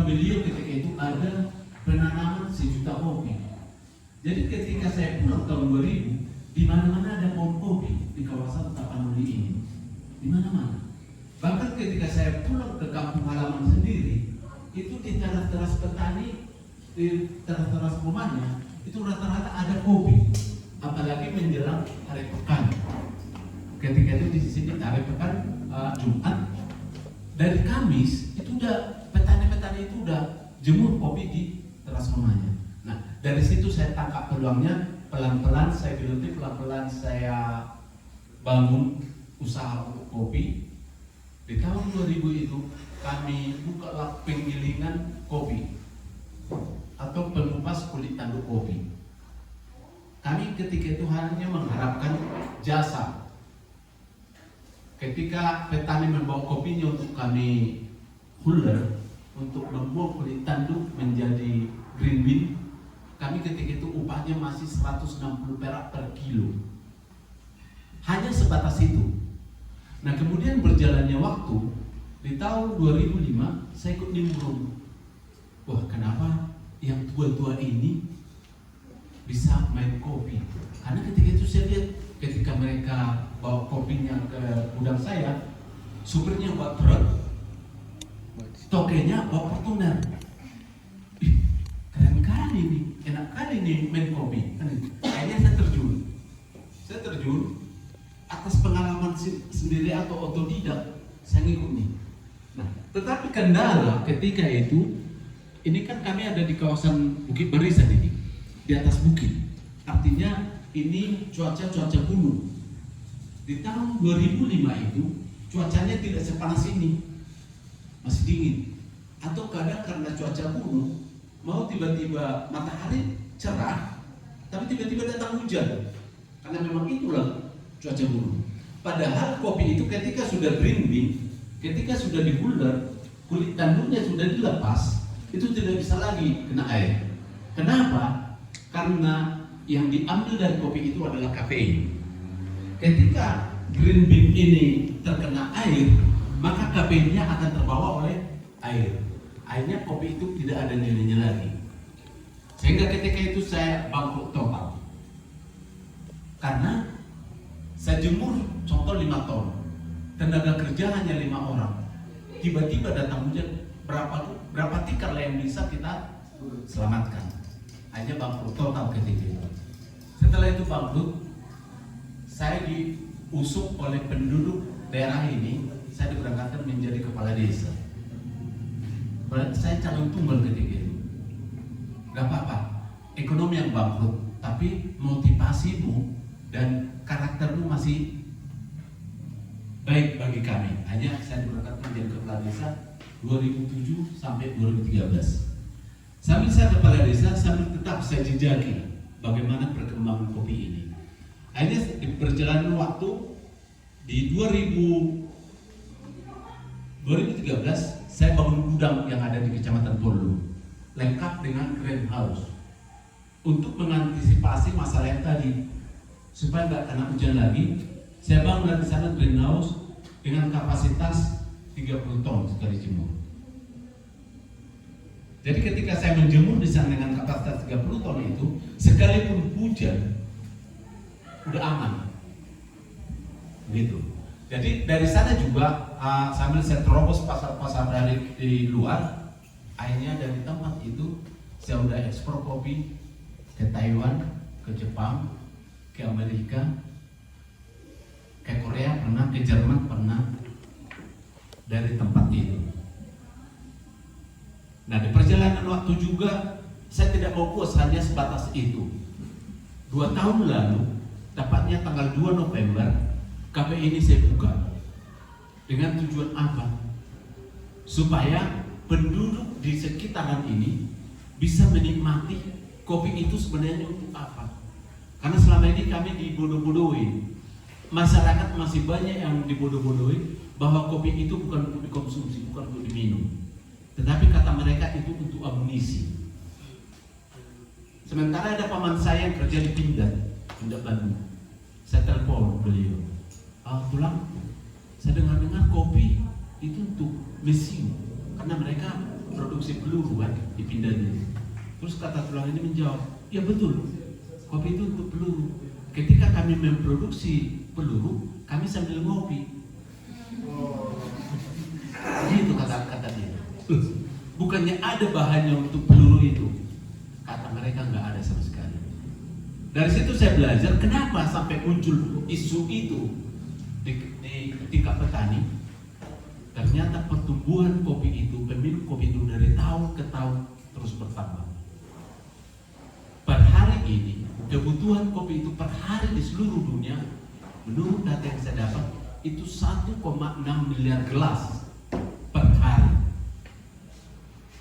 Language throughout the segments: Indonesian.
program beliau ketika itu ada penanaman 1.000.000 kopi. Jadi ketika saya pulang tahun 2000, di mana-mana ada pohon kopi di kawasan Tapanuli ini, di mana-mana. Bahkan ketika saya pulang ke kampung halaman sendiri, itu di teras-teras petani, di teras-teras rumahnya, itu rata-rata ada kopi. Apalagi menjelang hari pekan. Ketika itu di sini hari pekan Jumat, dari Kamis itu udah petani-petani itu udah jemur kopi di teras rumahnya. Nah, dari situ saya tangkap peluangnya, pelan-pelan saya geluti, pelan-pelan saya bangun usaha untuk kopi. Di tahun 2000 itu kami buka penggilingan kopi atau pengupas kulit tanduk kopi. Kami ketika itu hanya mengharapkan jasa. Ketika petani membawa kopinya untuk kami huller, untuk membuat kulit tanduk menjadi green bean, kami ketika itu upahnya masih 160 perak per kilo. Hanya sebatas itu. Nah, kemudian berjalannya waktu, di tahun 2005 saya ikut nimbrung. Wah, kenapa yang tua-tua ini bisa main kopi? Karena ketika itu saya lihat ketika mereka bawa kopinya ke gudang saya, supirnya bawa truk, tokenya bawa Fortuner. Keren kali ini, enak kali nih main kopi. Akhirnya saya terjun atas pengalaman sendiri atau otodidak, saya ngikut nih. Nah, tetapi kendala ketika itu, ini kan kami ada di kawasan Bukit Barisan ini, di atas bukit. Artinya ini cuaca gunung. Di tahun 2005 itu cuacanya tidak sepanas ini, masih dingin. Atau kadang karena cuaca gunung, mau tiba-tiba matahari cerah, tapi tiba-tiba datang hujan. Karena memang itulah cuaca gunung. Padahal kopi itu ketika sudah green bean, ketika sudah dihuller, kulit tanduknya sudah dilepas, itu tidak bisa lagi kena air. Kenapa? Karena yang diambil dari kopi itu adalah kafein. Ketika green bean ini terkena air, maka kafeinnya akan terbawa oleh air. Akhirnya kopi itu tidak ada nilainya lagi. Sehingga ketika itu saya bangkrut total. Karena saya jemur contoh 5 ton, tenaga kerja hanya 5 orang. Tiba-tiba datang hujan, berapa tikar lah yang bisa kita selamatkan. Hanya bangkrut total ketika itu. Setelah itu bangkrut, saya diusung oleh penduduk daerah ini, saya diberangkatkan menjadi kepala desa. Saya calon tunggal ketika itu. Gak apa-apa, ekonomi yang bangkrut, tapi motivasimu dan karaktermu masih baik bagi kami. Hanya saya diberangkatkan menjadi kepala desa 2007 sampai 2013. Sambil saya kepala desa, sambil tetap saya jejaki bagaimana perkembangan kopi ini. Akhirnya di perjalanan waktu di 2013 saya bangun gudang yang ada di Kecamatan Polu, lengkap dengan greenhouse untuk mengantisipasi masalah yang tadi, supaya nggak kena hujan lagi. Saya bangun di sana greenhouse dengan kapasitas 30 ton sekali jemur. Jadi ketika saya menjemur di sana dengan kapasitas 30 ton itu, sekalipun hujan, udah aman, gitu. Jadi dari sana juga sambil saya terobos pasar-pasar dari di luar, akhirnya dari tempat itu saya udah ekspor kopi ke Taiwan, ke Jepang, ke Amerika, ke Korea pernah, ke Jerman pernah, dari tempat itu. Nah, di perjalanan waktu juga saya tidak mau puas hanya sebatas itu. 2 tahun lalu, tepatnya tanggal 2 November, kafe ini saya buka. Dengan tujuan apa? Supaya penduduk di sekitaran ini bisa menikmati kopi itu sebenarnya untuk apa. Karena selama ini kami dibodoh-bodohi. Masyarakat masih banyak yang dibodoh-bodohi bahwa kopi itu bukan untuk dikonsumsi, bukan untuk diminum. Tetapi kata mereka itu untuk amunisi. Sementara ada paman saya yang kerja di Pindad Bandung. Saya telepon beliau. Tulang, saya dengar kopi itu untuk mesin, karena mereka produksi produksi peluru kan di Pindanya. Terus kata tulang ini menjawab, ya betul, kopi itu untuk peluru. Ketika kami memproduksi peluru, kami sambil ngopi. Gitu kata dia. Bukannya ada bahannya untuk peluru itu, kata mereka nggak ada sama sekali. Dari situ saya belajar kenapa sampai muncul isu itu di tingkat petani. Ternyata pertumbuhan kopi itu, peminum kopi itu dari tahun ke tahun terus bertambah. Per hari ini, kebutuhan kopi itu per hari di seluruh dunia, menurut data yang saya dapat, itu 1,6 miliar gelas per hari.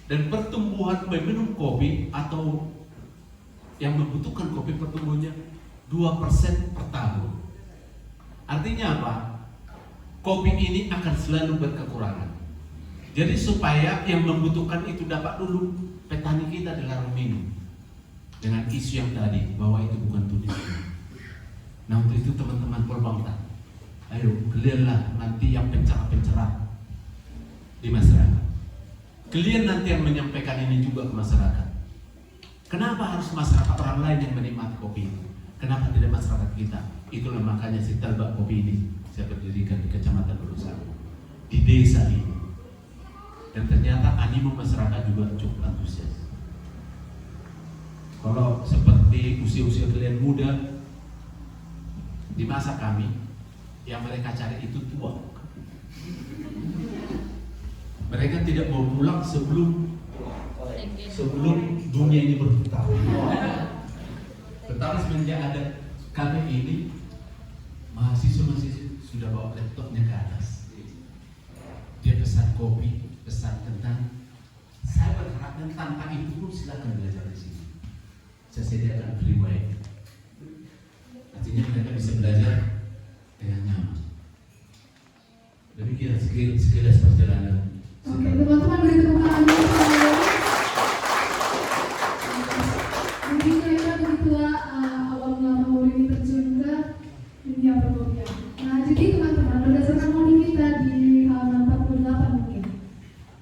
Dan pertumbuhan peminum kopi atau yang membutuhkan kopi pertumbuhannya 2% per tahun. Artinya apa? Kopi ini akan selalu berkekurangan. Jadi supaya yang membutuhkan itu dapat dulu, petani kita dilarang minum. Dengan isu yang tadi, bahwa itu bukan tulisan. Nah untuk itu teman-teman Polbangtan, ayo kalianlah nanti yang pencerah-pencerah di masyarakat. Kalian nanti yang menyampaikan ini juga ke masyarakat. Kenapa harus masyarakat orang lain yang menikmati kopi itu? Kenapa tidak masyarakat kita? Itulah makanya si Talbak Kopi ini saya berdirikan di Kecamatan Urusan, di desa ini. Dan ternyata animo masyarakat juga cukup antusias. Kalau seperti usia-usia kalian muda, di masa kami, yang mereka cari itu tua. Mereka tidak mau pulang sebelum dunia ini berputar. Tetapi semenjak ada kami ini, mahasiswa sudah bawa laptopnya ke atas. Dia pesan kopi, pesan kentang. Saya berharap dan tanpa itu pun silakan belajar di sini. Saya sediakan free wifi. Artinya mereka bisa belajar dengan nyaman. Demikian sekilas perjalanan. Oke, teman-teman beri tepuk tangan dulu. Mungkin kira-kira begitulah awal mula Mauri ini terjun ke dunia perkopian. Nah, jadi teman-teman, berdasarkan modul kita di halaman 48 mungkin,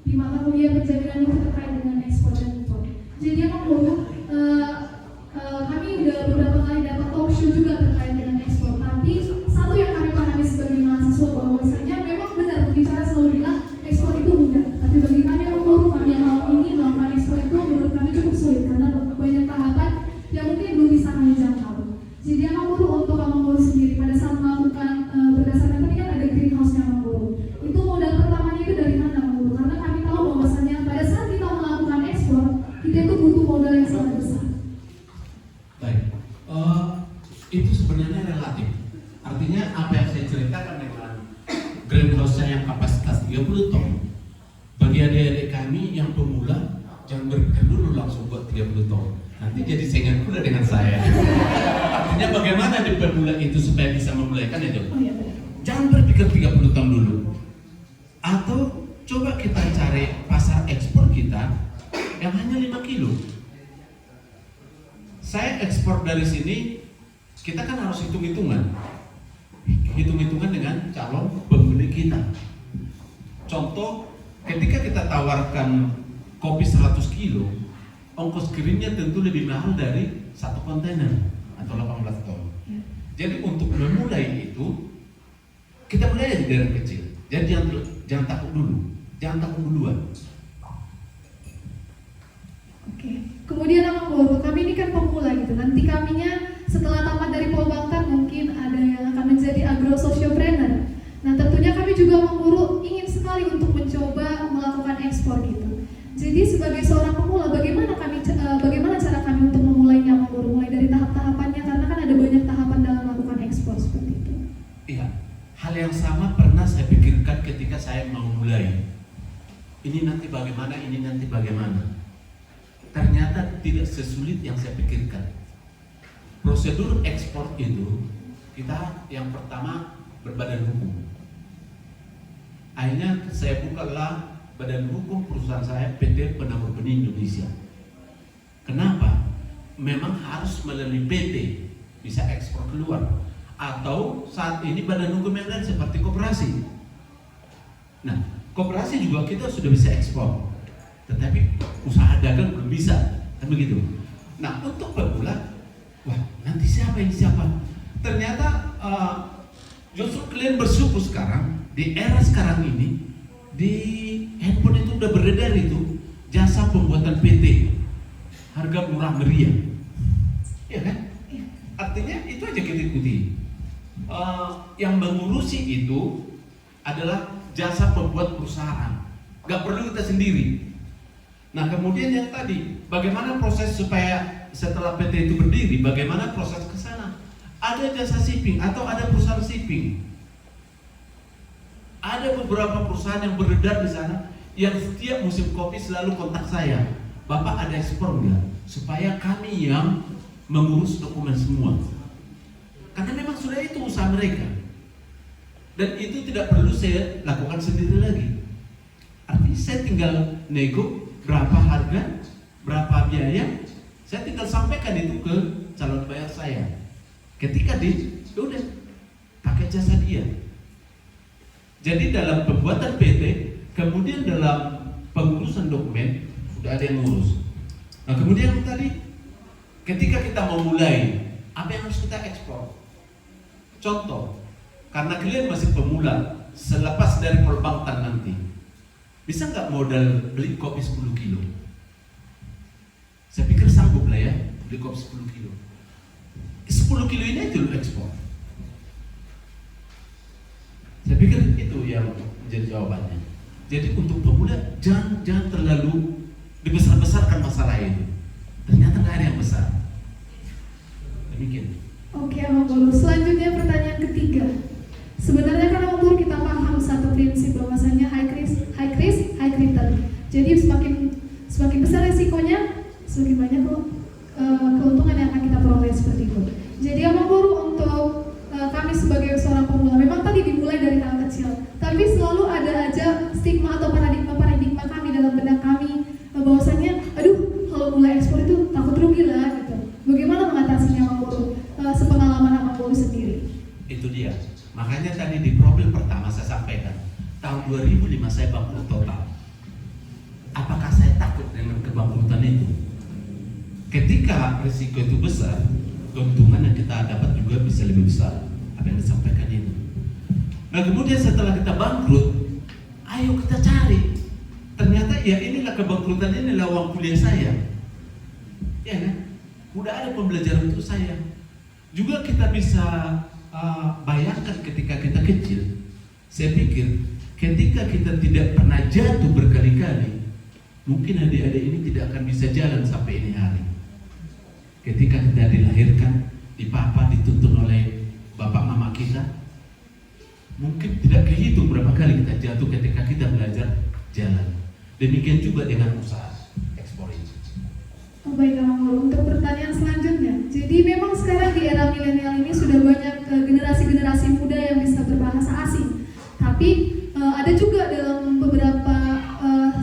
di mata kuliah penjaminan itu terkait dengan ekspor dan impor. Jadi yang perlu kami udah beberapa kali dapat talk show juga terkait dengan ekspor. Tapi satu yang kami pahami sebagai mahasiswa bahwasanya memang benar bicara selalu bilang ekspor itu mudah. Tapi bagi kami yang baru, kami yang mau ini melakukan ekspor itu menurut kami cukup sulit karena banyak tahapan yang mungkin belum bisa kami jangkau. Jadi yang mau untuk Amanguru sendiri pada saat melakukan berdasarkan tadi kan ada greenhouse-nya Amanguru. Itu modal pertamanya itu dari mana Amanguru? Karena kami tahu bahwasanya pada saat kita melakukan ekspor, kita itu butuh modal yang sangat besar. Baik, itu sebenarnya relatif. Artinya apa yang saya ceritakan dengan greenhouse-nya yang kapasitas 30 ton, bagi adik-adik kami yang pemula, jangan berpikir dulu langsung buat 30 ton. Nanti jadi saingan pula dengan saya. Artinya bagaimana di pemula itu supaya bisa memulai, kan itu? Jangan berpikir 30 ton dulu. Atau coba kita cari pasar ekspor kita yang hanya 5 kilo. Saya ekspor dari sini, kita kan harus hitung-hitungan dengan calon pembeli kita. Contoh, ketika kita tawarkan kopi 100 kilo, ongkos kirimnya tentu lebih mahal dari 1 kontainer atau 18 ton. Jadi untuk memulai itu, kita mulai dari kecil. Jadi jangan takut dulu, jangan takut duluan. Oke. Kemudian Amanguru, kami ini kan pemula gitu. Nanti kaminya setelah tamat dari Polbangtan mungkin ada yang akan menjadi agro sociopreneur. Nah tentunya kami juga Amanguru ingin sekali untuk mencoba melakukan ekspor gitu. Jadi sebagai seorang pemula, bagaimana cara kami untuk memulainya Amanguru? Mulai dari tahap-tahapannya karena kan ada banyak tahapan dalam melakukan ekspor seperti itu. Iya, hal yang sama pernah saya pikirkan ketika saya mau mulai. Ini nanti bagaimana, ini nanti bagaimana. Ternyata tidak sesulit yang saya pikirkan. Prosedur ekspor itu, kita yang pertama berbadan hukum. Akhirnya saya bukalah badan hukum perusahaan saya, PT Penabur Benih Indonesia. Kenapa? Memang harus melalui PT bisa ekspor keluar. Atau saat ini badan hukum yang lain seperti koperasi. Nah, koperasi juga kita sudah bisa ekspor. Tetapi dagang belum bisa, kan begitu. Nah untuk pemula, wah nanti siapa ini siapa? Ternyata justru kalian bersyukur sekarang di era sekarang ini di handphone itu udah beredar itu jasa pembuatan PT harga murah meriah, ya kan? Artinya itu aja kita ikuti. Yang mengurusi itu adalah jasa pembuat perusahaan, nggak perlu kita sendiri. Nah kemudian yang tadi, bagaimana proses supaya setelah PT itu berdiri, bagaimana proses ke sana? Ada jasa shipping atau ada perusahaan shipping. Ada beberapa perusahaan yang beredar di sana yang setiap musim kopi selalu kontak saya, Bapak ada ekspor enggak? Supaya kami yang mengurus dokumen semua. Karena memang sudah itu usaha mereka. Dan itu tidak perlu saya lakukan sendiri lagi. Artinya saya tinggal nego berapa harga, berapa biaya, saya tinggal sampaikan itu ke calon buyer saya. Ketika udah pakai jasa dia. Jadi dalam pembuatan PT, kemudian dalam pengurusan dokumen sudah ada yang ngurus. Nah kemudian tadi, ketika kita mau mulai, apa yang harus kita ekspor? Contoh, karena kalian masih pemula, selepas dari perbankan nanti, bisa nggak modal beli kopi 10 kilo? Saya pikir sanggup lah ya, beli kopi 10 kilo. 10 kilo ini aja lu ekspor. Saya pikir itu yang menjadi jawabannya. Jadi untuk pemula jangan terlalu dibesar-besarkan masalah itu. Ternyata nggak ada yang besar. Demikian. Oke, Abang Guru. Selanjutnya pertanyaan ketiga. Sebenarnya kan Abang Guru kita paham satu prinsip bahwasanya high risk, high return. Jadi semakin besar resikonya, semakin banyak keuntungan yang akan kita peroleh seperti itu. Jadi Abang Guru untuk kami sebagai seorang pemula, memang tadi dimulai dari hal kecil, tapi selalu ada aja stigma atau paradigma kami dalam benak kami bahwasanya, aduh kalau mulai ekspor itu takut rugi lah gitu. Bagaimana mengatasinya Abang Guru? Sepengalaman Abang Guru sendiri. Itu dia. Makanya tadi di profil pertama saya sampaikan, tahun 2005 saya bangkrut total. Apakah saya takut dengan kebangkrutan itu? Ketika risiko itu besar, keuntungan yang kita dapat juga bisa lebih besar. Apa yang disampaikan ini. Nah kemudian setelah kita bangkrut, ayo kita cari. Ternyata ya inilah kebangkrutan, inilah uang kuliah saya. Ya kan? Udah ada pembelajaran untuk saya. Juga kita bisa bayangkan ketika kita kecil. Saya pikir ketika kita tidak pernah jatuh berkali-kali, mungkin adik-adik ini tidak akan bisa jalan sampai ini hari. Ketika kita dilahirkan, dipapa, dituntun oleh bapak mama kita, mungkin tidak kehitung berapa kali kita jatuh ketika kita belajar jalan. Demikian juga dengan usaha ekspor ini. Baik Abang Guru, untuk pertanyaan selanjutnya. Jadi memang sekarang di era milenial ini sudah banyak generasi-generasi muda yang bisa berbahasa asing. Tapi ada juga dalam beberapa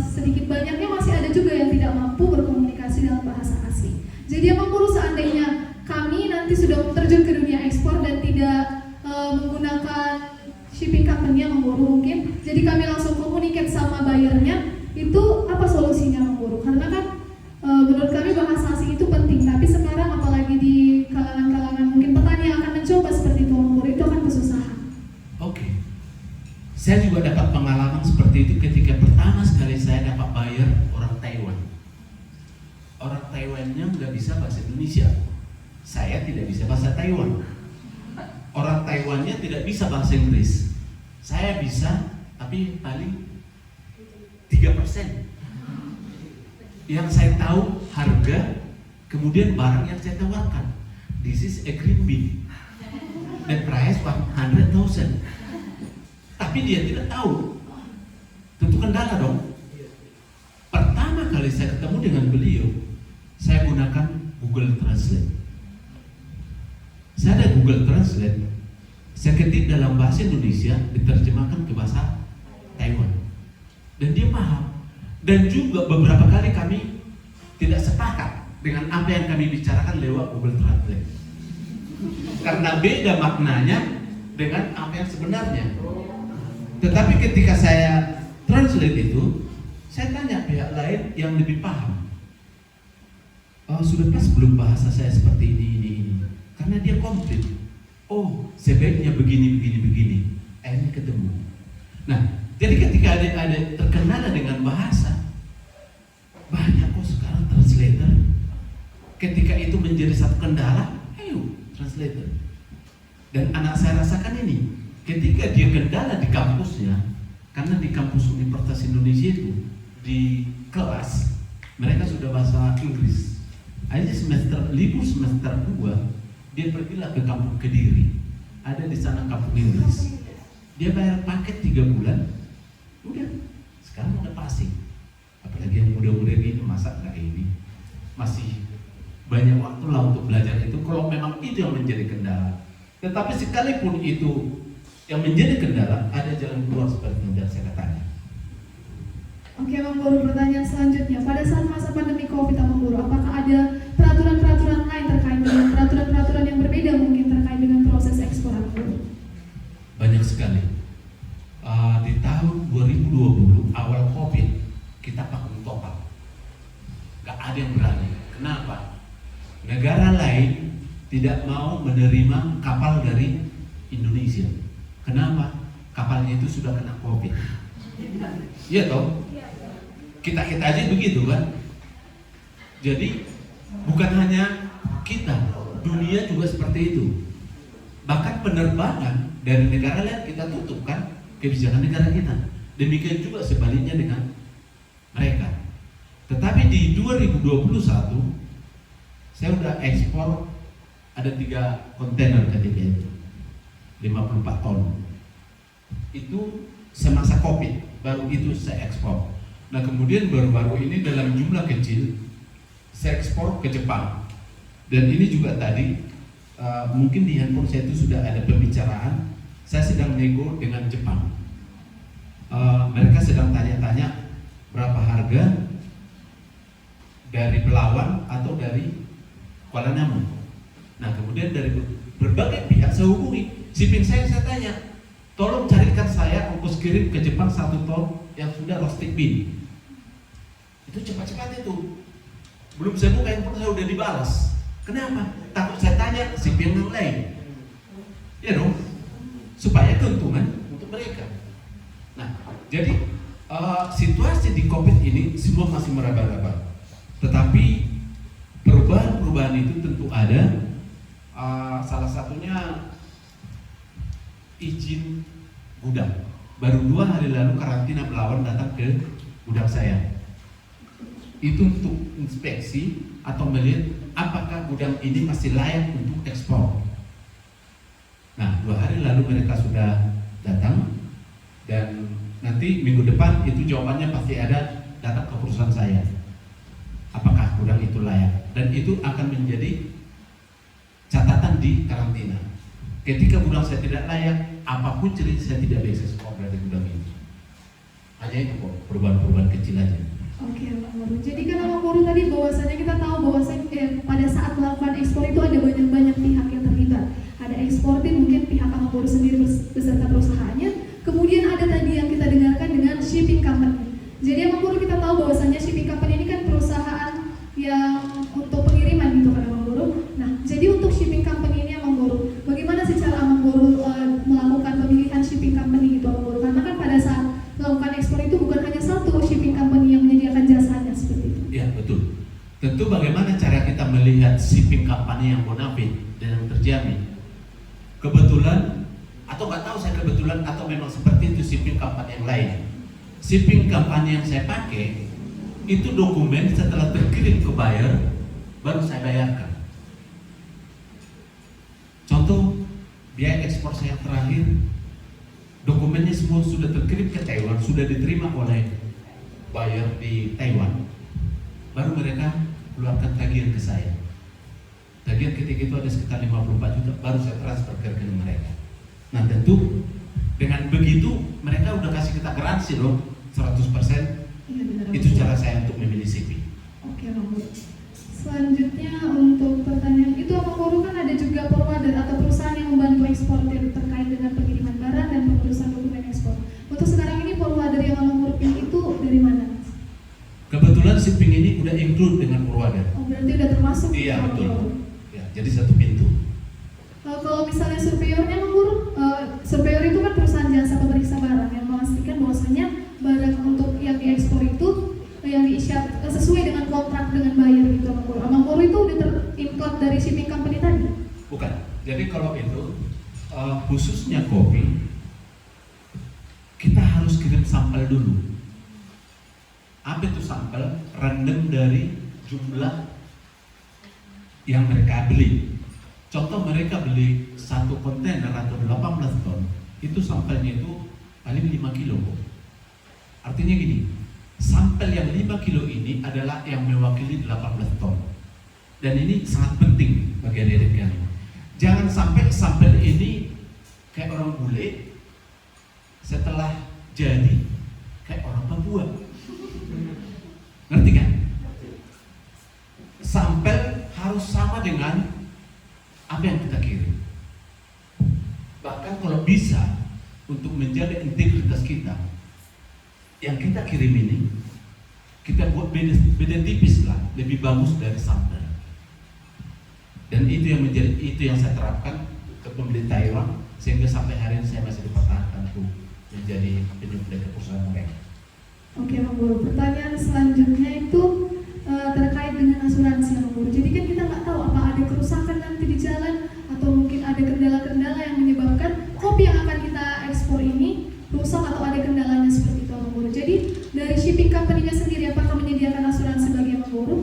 sedikit banyaknya masih ada juga yang tidak mampu berkomunikasi dalam bahasa asing. Jadi Abang Guru, seandainya kami nanti sudah terjun ke dunia ekspor dan tidak menggunakan shipping company Abang Guru mungkin, jadi kami langsung komunikasi sama buyernya, itu apa solusinya Abang Guru? Karena kan menurut kami bahasa asing itu penting, tapi sekarang apalagi di kalangan-kalangan mungkin petani yang akan mencoba seperti itu Abang Guru, itu akan kesusahan. Oke. Saya juga dapat pengalaman seperti itu ketika pertama sekali saya dapat buyer orang Taiwan. Orang Taiwannya nggak bisa bahasa Indonesia. Saya tidak bisa bahasa Taiwan. Orang Taiwannya tidak bisa bahasa Inggris. Saya bisa, tapi paling 3%. Yang saya tahu harga, kemudian barang yang saya tawarkan. This is a green bean. The price 100,000. Tapi dia tidak tahu. Tentu kendala dong. Pertama kali saya ketemu dengan beliau, saya gunakan Google Translate. Saya ada Google Translate. Saya ketik dalam bahasa Indonesia, diterjemahkan ke bahasa Taiwan. Dan dia paham. Dan juga beberapa kali kami tidak sepakat dengan apa yang kami bicarakan lewat Google Translate. Karena beda maknanya dengan apa yang sebenarnya. Tetapi ketika saya translate itu, saya tanya pihak lain yang lebih paham. sudah pas belum bahasa saya seperti ini. Karena dia komplit. Oh, sebaiknya begini. Akhirnya ketemu. Nah, jadi ketika ada terkenal dengan bahasa, banyak kok sekarang translator. Ketika itu menjadi satu kendala, ayo translator. Dan anak saya rasakan ini, ketika dia kendala di kampusnya, karena di kampus Universitas Indonesia itu di kelas mereka sudah bahasa Inggris. Akhirnya libur semester 2 dia pergilah ke kampung Kediri. Ada di sana kampung Inggris. Dia bayar paket 3 bulan. Udah, sekarang udah passing. Apalagi yang muda-muda gini, masa nggak ini? Masih banyak waktu lah untuk belajar itu. Kalau memang itu yang menjadi kendala. Tetapi sekalipun itu yang menjadi kendala, ada jalan keluar seperti yang saya katakan. Oke, Bang Guru, pertanyaan selanjutnya. Pada saat masa pandemi COVID, Bang Guru, apakah ada peraturan-peraturan lain terkait dengan peraturan-peraturan yang berbeda mungkin terkait dengan proses ekspor, Bang Guru? Banyak sekali. Di tahun 2020 awal COVID kita vakum total. Gak ada yang berani. Kenapa? Negara lain tidak mau menerima kapal dari Indonesia. Kenapa? Kapalnya itu sudah kena COVID. Iya toh? Kita aja begitu kan? Jadi bukan hanya kita, dunia juga seperti itu. Bahkan penerbangan dari negara lain kita tutup kan kebijakan negara kita. Demikian juga sebaliknya dengan mereka. Tetapi di 2021 saya udah ekspor ada 3 kontainer ketika itu 54 ton. Itu semasa COVID baru itu saya ekspor. Nah kemudian baru-baru ini dalam jumlah kecil saya ekspor ke Jepang. Dan ini juga tadi mungkin di handphone saya itu sudah ada pembicaraan. Saya sedang nego dengan Jepang. Mereka sedang tanya-tanya berapa harga dari Belawan atau dari Kuala Namu. Nah kemudian dari berbagai pihak saya hubungi. Shipping saya tanya, tolong carikan saya ongkos kirim ke Jepang 1 ton yang sudah roasted bean. Itu cepat-cepat itu. Belum saya buka handphone saya udah dibalas. Kenapa? Takut saya tanya shipping yang lain. Ya dong. Supaya keuntungan untuk mereka. Nah, jadi situasi di COVID ini semua masih meraba-raba. Tetapi perubahan-perubahan itu tentu ada. Salah satunya izin gudang. Baru 2 hari lalu karantina Belawan datang ke gudang saya. Itu untuk inspeksi atau melihat apakah gudang ini masih layak untuk ekspor. Nah, 2 hari lalu mereka sudah datang dan nanti minggu depan itu jawabannya pasti ada datang ke perusahaan saya. Apakah gudang itu layak? Dan itu akan menjadi catatan di karantina. Ketika gudang saya tidak layak, apapun cerita saya tidak bisa ekspor dari gudang ini. Hanya itu kok, perubahan-perubahan kecil aja. Oke, Bang Guru. Jadi kan Bang Guru tadi bahwasanya kita tahu bahwasanya pada saat melakukan ekspor itu ada banyak pihak yang terlibat. Ada eksportir mungkin pihak Bang Guru sendiri beserta perusahaannya. Kemudian ada tadi yang kita dengarkan dengan shipping company. Jadi Bang Guru kita tahu bahwasanya shipping company ini kan perusahaan yang untuk pengiriman gitu kan Bang Guru. Nah, jadi untuk shipping company ini Bang Guru, bagaimana sih cara Bang Guru melakukan pemilihan shipping company gitu Bang Guru? Karena kan pada saat melakukan ekspor itu bukan hanya satu shipping company yang menyediakan jasanya seperti itu. Ya betul. Tentu bagaimana cara kita melihat shipping company yang bonafit dan yang terjamin. Kebetulan atau nggak tahu saya kebetulan atau memang seperti itu shipping company yang lain. Shipping company yang saya pakai itu dokumen setelah terkirim ke buyer baru saya bayarkan. Contoh biaya ekspor saya yang terakhir, dokumennya semua sudah terkirim ke Taiwan, sudah diterima oleh buyer di Taiwan. Baru mereka keluarkan tagihan ke saya. Tagihan ketika itu ada sekitar 54 juta, baru saya transfer ke rekening mereka. Nah tentu dengan begitu mereka udah kasih kita garansi loh 100%. Iya, benar, Itu cara saya untuk memilih shipping. Oke, Bang Guru. Selanjutnya untuk pertanyaan itu Bang Guru kan ada juga forwarder atau perusahaan yang membantu eksportir terkait dengan pengiriman barang dan pengurusan dokumen ekspor. Untuk sekarang ini forwarder yang Bang Guru pilih itu dari mana? Kebetulan kebetulan shipping ini udah include dengan Purwada. Oh, berarti udah termasuk. Iya, Oh, betul. gitu. Ya, jadi satu pintu. Kalau misalnya surveyornya mengguru, surveyor itu kan perusahaan jasa pemeriksa barang yang memastikan bahwasanya barang untuk yang diekspor itu yang diisyarat sesuai dengan kontrak dengan buyer gitu mengguru. Mengguru itu udah terinclude dari shipping company tadi? Bukan. Jadi kalau itu khususnya kopi, kita harus kirim sampel dulu. Apa itu sampel? Random dari jumlah yang mereka beli. Contoh mereka beli satu kontainer atau 18 ton, itu sampelnya itu paling 5 kilo. Artinya gini, sampel yang 5 kilo ini adalah yang mewakili 18 ton. Dan ini sangat penting bagi adik-adik kalian. Jangan sampai sampel ini kayak orang bule, setelah jadi kayak orang Papua. Ngerti kan? Sampel harus sama dengan apa yang kita kirim. Bahkan kalau bisa untuk menjaga integritas kita, yang kita kirim ini kita buat beda tipis lah, lebih bagus dari sampel. Dan itu yang saya terapkan ke pembeli Taiwan, sehingga sampai hari ini saya masih dipertahankan untuk menjadi penyuplai ke perusahaan mereka. Oke, Bang Guru. Pertanyaan selanjutnya itu terkait dengan asuransi, Bang Guru. Jadi kan kita nggak tahu apa ada kerusakan nanti di jalan atau mungkin ada kendala-kendala yang menyebabkan kopi yang akan kita ekspor ini rusak atau ada kendalanya seperti itu, Bang Guru. Jadi dari shipping company-nya sendiri apakah menyediakan asuransi bagi Bang Guru?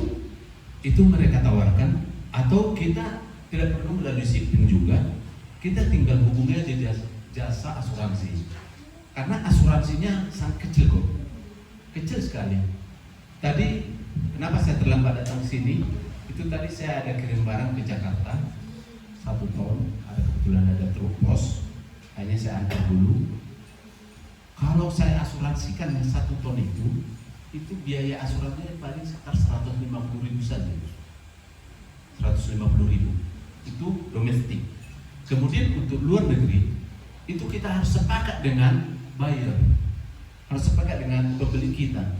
Itu mereka tawarkan, atau kita tidak perlu melalui shipping juga, kita tinggal hubungi aja jasa asuransi. Karena asuransinya sangat kecil kok, kecil sekali. Tadi kenapa saya terlambat datang ke sini? Itu tadi saya ada kirim barang ke Jakarta 1 ton, ada kebetulan ada truk pos, hanya saya antar dulu. Kalau saya asuransikan 1 ton itu biaya asuransinya paling sekitar 150.000 saja. 150.000 itu domestik. Kemudian untuk luar negeri itu kita harus sepakat dengan buyer, harus sepakat dengan pembeli kita,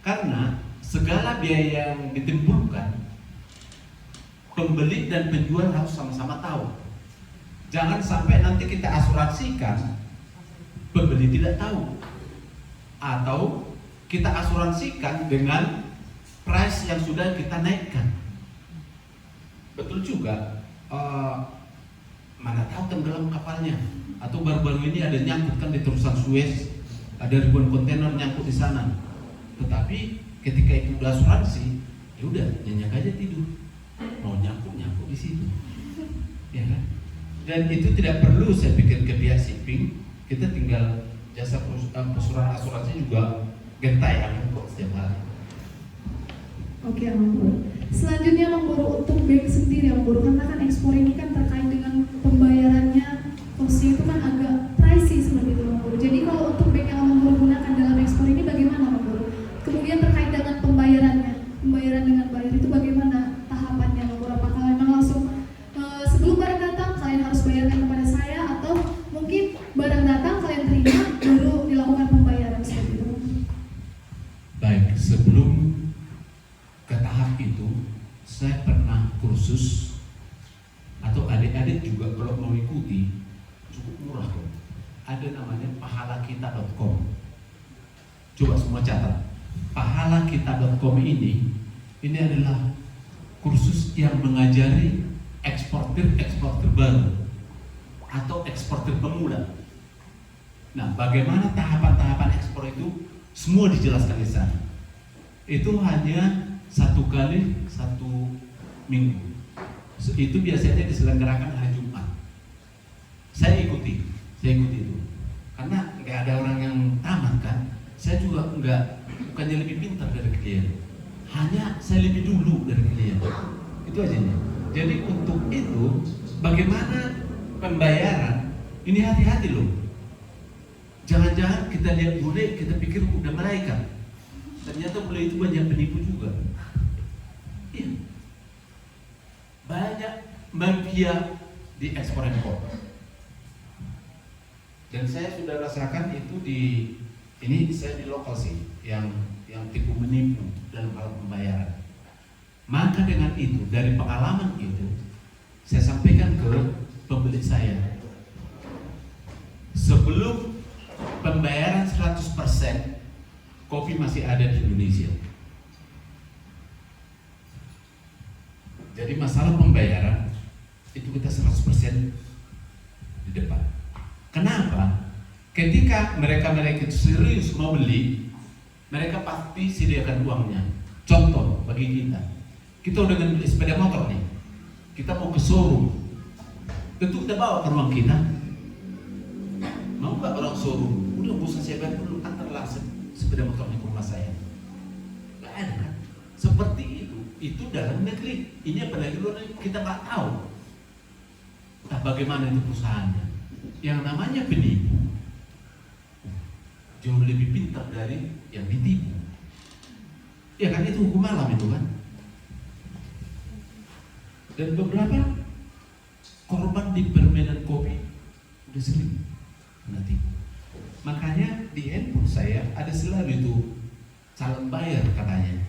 karena segala biaya yang ditimbulkan pembeli dan penjual harus sama-sama tahu. Jangan sampai nanti kita asuransikan pembeli tidak tahu, atau kita asuransikan dengan price yang sudah kita naikkan. Betul juga, mana tahu tenggelam kapalnya, atau baru-baru ini ada nyangkutkan di terusan Suez, ada ribuan kontainer nyangkut di sana. Tetapi ketika itu udah asuransi, ya udah nyenyak aja tidur, mau nyangkut di situ, ya kan? Dan itu tidak perlu saya pikir ke pihak shipping, kita tinggal jasa perusahaan asuransi juga gentayangan kok setiap hari. Oke, Bang Guru. Selanjutnya Bang Guru, untuk bank sendiri Bang Guru, karena kan ekspor ini kan terkait dengan pembayarannya, posisi itu kan agak pricey seperti itu Bang Guru. Jadi kalau untuk bank yang Bang Guru gunakan dalam ekspor ini bagaimana Bang Guru? Kemudian terkait dengan pembayarannya, pembayaran dengan buyer itu bagaimana tahapannya Bang Guru? Apakah memang langsung sebelum barang datang kalian harus bayarkan kepada saya, atau mungkin barang datang kalian terima baru dilakukan pembayaran seperti itu? Baik, sebelum ke tahap itu, saya pernah kursus, atau adik-adik juga kalau mau ikuti, cukup murah kok. Ada namanya pahalakita.com. Coba semua catat. Pahalakita.com ini adalah kursus yang mengajari eksportir baru atau eksportir pemula. Nah, bagaimana tahapan-tahapan ekspor itu semua dijelaskan di sana. Itu hanya 1 kali 1 minggu. Itu biasanya diselenggarakan hari Jumat. Saya ikuti itu. Karena nggak ada orang yang tamat kan. Saya juga bukannya lebih pintar dari kalian. Hanya saya lebih dulu dari kalian. Itu aja nih. Jadi untuk itu, bagaimana pembayaran ini hati-hati loh. Jangan-jangan kita lihat bule, kita pikir udah malaikat. Ternyata bule itu banyak penipu juga. Iya. Banyak mafia di ekspor impor. Dan saya sudah rasakan itu ini saya di lokal sih, yang yang tipu menipu dalam hal pembayaran. Maka dengan itu, dari pengalaman itu, saya sampaikan ke pembeli saya, sebelum pembayaran 100%, kopi masih ada di Indonesia. Jadi masalah pembayaran itu kita 100% di depan. Kenapa? Ketika mereka itu serius mau beli, mereka pasti sediakan uangnya. Contoh bagi kita udah beli sepeda motor nih, kita mau ke showroom, tentu kita bawa ke rumah kita. Mau nggak orang showroom? Udah bosan saya bayar dulu, antarlah sepeda motornya ke rumah saya. Nggak ada kan? Seperti itu dalam negeri. Ini apalagi luar negeri, kita nggak tahu. Nah, bagaimana itu perusahaannya? Yang namanya penipu jauh lebih pintar dari yang ditipu. Ya kan, itu hukum alam itu kan. Dan beberapa korban di permainan kopi udah sering kena tipu. Makanya di handphone saya ada selalu itu calon bayar katanya.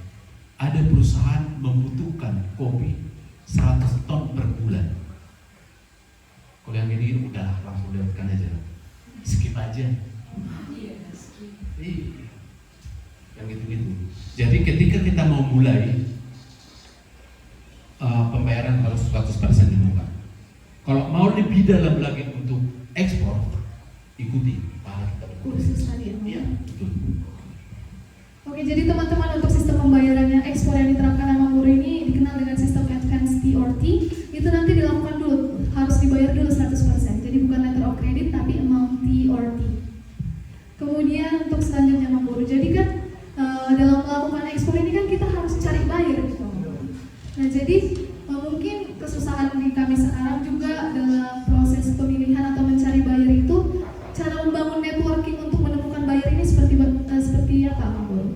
Ada perusahaan membutuhkan kopi 100 ton per bulan. Kalau yang ini udah langsung lewatkan aja, skip aja. Iya, yang gitu-gitu. Jadi ketika kita mau mulai pembayaran harus 100% di muka. Kalau mau lebih dalam lagi untuk ekspor, ikuti kursus tadi ya. Iya, betul. Oke, jadi teman-teman, untuk sistem pembayarannya ekspor yang diterapkan sama Guru ini dikenal dengan sistem advance TOT. Itu nanti dilakukan dulu, harus dibayar dulu 100%. Jadi bukan letter of credit tapi amount TOT. Kemudian untuk selanjutnya Bang Guru, jadi kan dalam melakukan ekspor ini kan kita harus cari buyer gitu. Nah, jadi mungkin kesusahan di kami sekarang juga dalam proses pemilihan atau mencari buyer itu, cara membangun networking untuk menemukan buyer ini seperti apa Bang Guru?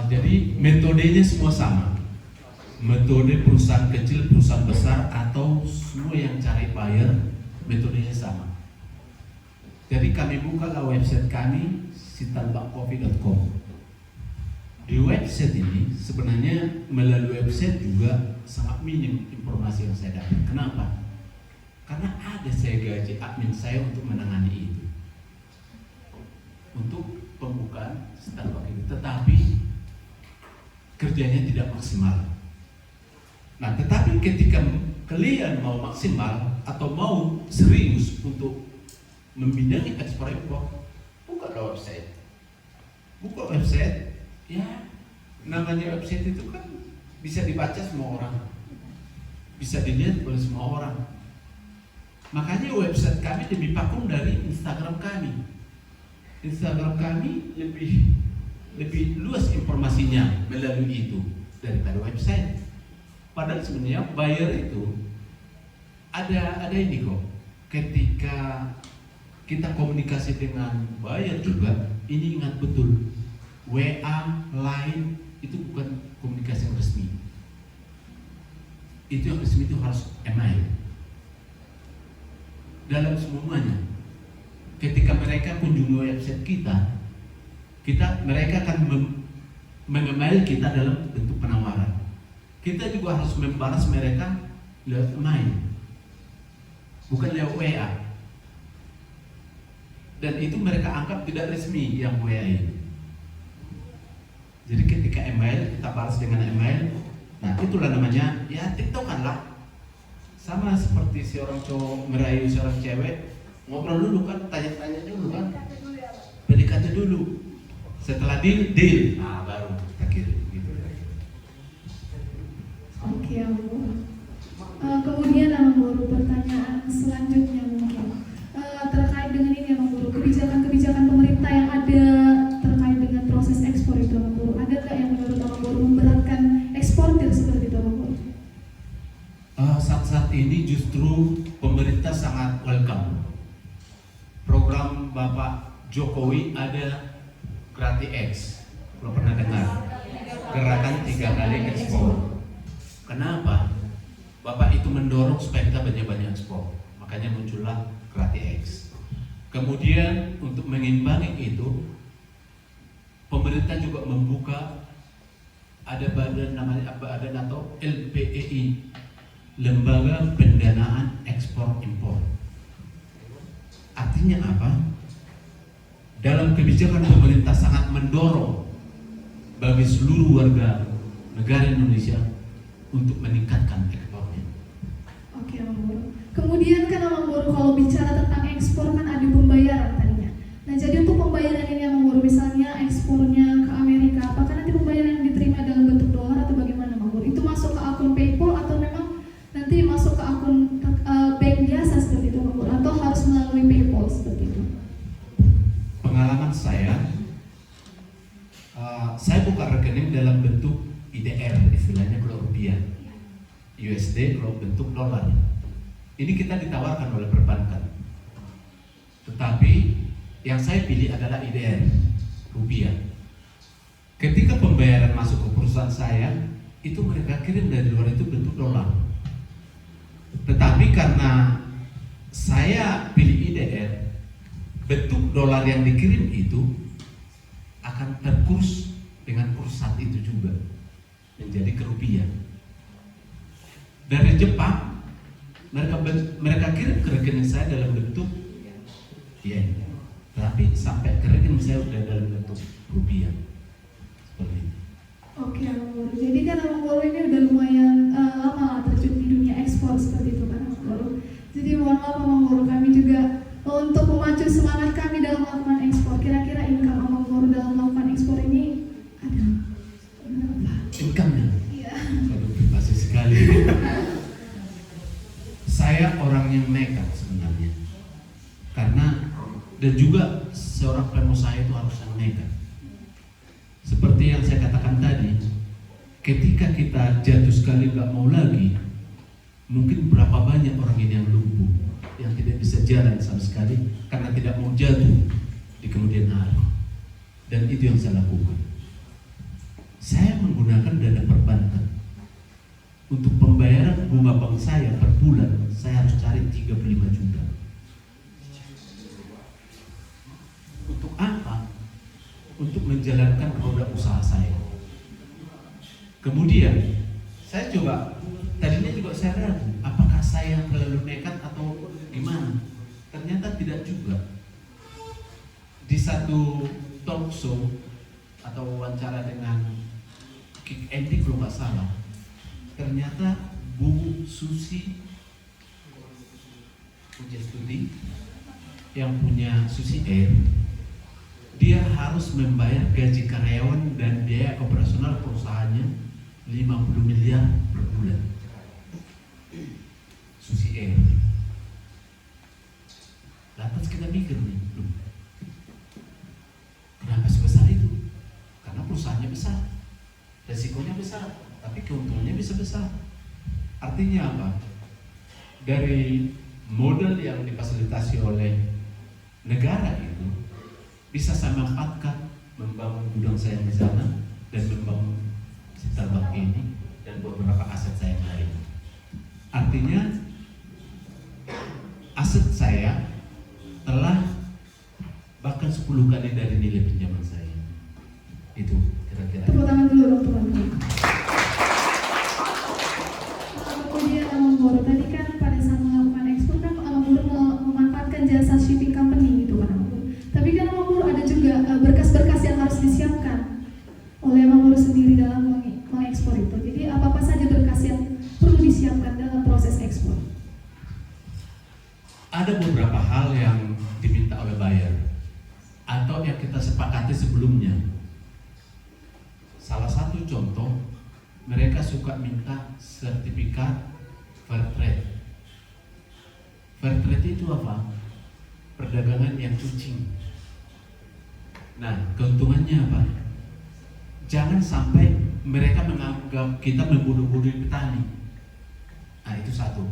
Jadi metodenya semua sama. Metode perusahaan kecil, perusahaan besar, atau semua yang cari buyer, metodenya sama. Jadi kami bukalah website kami, sitalbakcoffee.com. Di website ini sebenarnya melalui website juga sangat minim informasi yang saya dapat. Kenapa? Karena ada saya gaji admin saya untuk menangani itu, untuk pembukaan Starbucks ini, tetapi kerjanya tidak maksimal. Nah, tetapi ketika kalian mau maksimal atau mau serius untuk membidangi ekspor impor, buka website. Buka website, ya namanya website itu kan bisa dibaca semua orang, bisa dilihat oleh semua orang. Makanya website kami lebih pakem dari Instagram kami. Instagram kami lebih luas informasinya melalui itu daripada website. Padahal sebenarnya buyer itu ada ini kok. Ketika kita komunikasi dengan buyer juga, ini ingat betul, WA, Line itu bukan komunikasi yang resmi. Itu yang resmi itu harus email. Dalam semuanya, ketika mereka kunjungi website mereka akan meng-email kita dalam bentuk penawaran. Kita juga harus membalas mereka lewat email, bukan lewat WA. Dan itu mereka anggap tidak resmi yang WA ini. Jadi ketika email, kita balas dengan email. Nah, itulah namanya, ya tiktokan lah. Sama seperti seorang cowok merayu seorang cewek, ngobrol dulu kan, tanya-tanya dulu kan, PDKT dulu. Setelah deal, nah baru kita kirim gitu. Oke, Bu. Kemudian Bang Guru, pertanyaan selanjutnya mungkin terkait dengan ini Bang Guru, kebijakan pemerintah yang ada terkait dengan proses ekspor itu Bang Guru. Ada nggak yang menurut Bang Guru memberatkan eksportir seperti itu Bang Guru? Saat ini justru pemerintah sangat welcome. Program Bapak Jokowi ada Gratis X, kalau pernah dengar, gerakan 3 kali ekspor. Kenapa? Bapak itu mendorong supaya kita banyak-banyak ekspor, makanya muncullah Gratis X. Kemudian untuk mengimbangi itu, pemerintah juga membuka ada badan namanya badan atau LPEI, Lembaga Pendanaan Ekspor Impor. Artinya apa? Dalam kebijakan pemerintah sangat mendorong bagi seluruh warga negara Indonesia untuk meningkatkan ekspornya. Oke, Mang Guru. Kemudian kan Mang Guru kalau bicara tentang ekspor kan ada pembayaran tadinya. Nah, jadi untuk pembayaran ini Mang Guru, misalnya ekspornya ke Amerika, apakah nanti pembayaran yang diterima dalam bentuk dolar atau bagaimana Mang Guru? Itu masuk ke akun PayPal atau memang nanti masuk ke akun bank biasa seperti itu Mang Guru? Atau harus melalui PayPal seperti itu? Pengalaman saya buka rekening dalam bentuk IDR, istilahnya kalau rupiah, USD kalau bentuk dolar. Ini kita ditawarkan oleh perbankan, tetapi yang saya pilih adalah IDR, rupiah. Ketika pembayaran masuk ke perusahaan saya, itu mereka kirim dari luar itu bentuk dolar. Tetapi karena saya pilih IDR, bentuk dolar yang dikirim itu akan terkurs dengan kurs saat itu juga menjadi ke rupiah. Dari Jepang mereka kirim ke rekening saya dalam bentuk yen, tapi sampai ke rekening saya udah dalam bentuk rupiah seperti itu. Oke, Mang Guru. Jadi kan Mang Guru ini udah lumayan lama terjun di dunia ekspor seperti itu kan Mang Guru. Jadi mohon maaf Mang Guru, kami juga untuk memacu semangat kami dalam melakukan ekspor. Kira-kira income Mang Guru dalam melakukan ekspor ini ada berapa? Income-nya? Iya. Aduh, privasi sekali. Saya orang yang nekat sebenarnya, karena dan juga seorang pengusaha itu harus yang nekat. Seperti yang saya katakan tadi, ketika kita jatuh sekali nggak mau lagi, mungkin berapa banyak orang ini yang lumpuh, yang tidak bisa jalan sama sekali karena tidak mau jatuh di kemudian hari. Dan itu yang saya lakukan. Saya menggunakan dana perbankan. Untuk pembayaran bunga bank saya per bulan, saya harus cari 35 juta. Untuk apa? Untuk menjalankan roda usaha saya. Kemudian saya coba, tadinya juga saya ragu, apakah saya terlalu nekat atau gimana? Ternyata tidak juga. Di satu talk show atau wawancara dengan Kick Andy kalau nggak salah, ternyata Bu Susi Pujastuti yang punya Susi Air, dia harus membayar gaji karyawan dan biaya operasional perusahaannya 50 miliar per bulan. Susi Air. Lantas kita mikir nih, kenapa sebesar itu? Karena perusahaannya besar, resikonya besar, tapi keuntungannya bisa besar. Artinya apa? Dari modal yang difasilitasi oleh negara itu bisa saya manfaatkan membangun gudang saya di sana dan membangun Starbucks ini dan beberapa aset saya yang lain. Artinya aset saya telah bahkan 10 kali dari nilai pinjaman saya. Itu kira-kira. Tepuk tangan dulu dong teman-teman. Kemudian Mang Guru, tadi kan pada saat melakukan ekspor kan Mang Guru memanfaatkan jasa shipping company gitu kan Mang Guru. Tapi kan Mang Guru ada juga berkas-berkas yang harus disiapkan oleh Mang Guru sendiri dalam mengekspor itu. Jadi apa-apa saja berkas yang perlu disiapkan dalam proses ekspor? Ada beberapa hal yang diminta oleh buyer atau yang kita sepakati sebelumnya. Salah satu contoh, mereka suka minta sertifikat fair trade. Fair trade itu apa? Perdagangan yang kucing. Nah, keuntungannya apa? Jangan sampai mereka menganggap kita membodoh-bodohi petani. Nah, itu satu.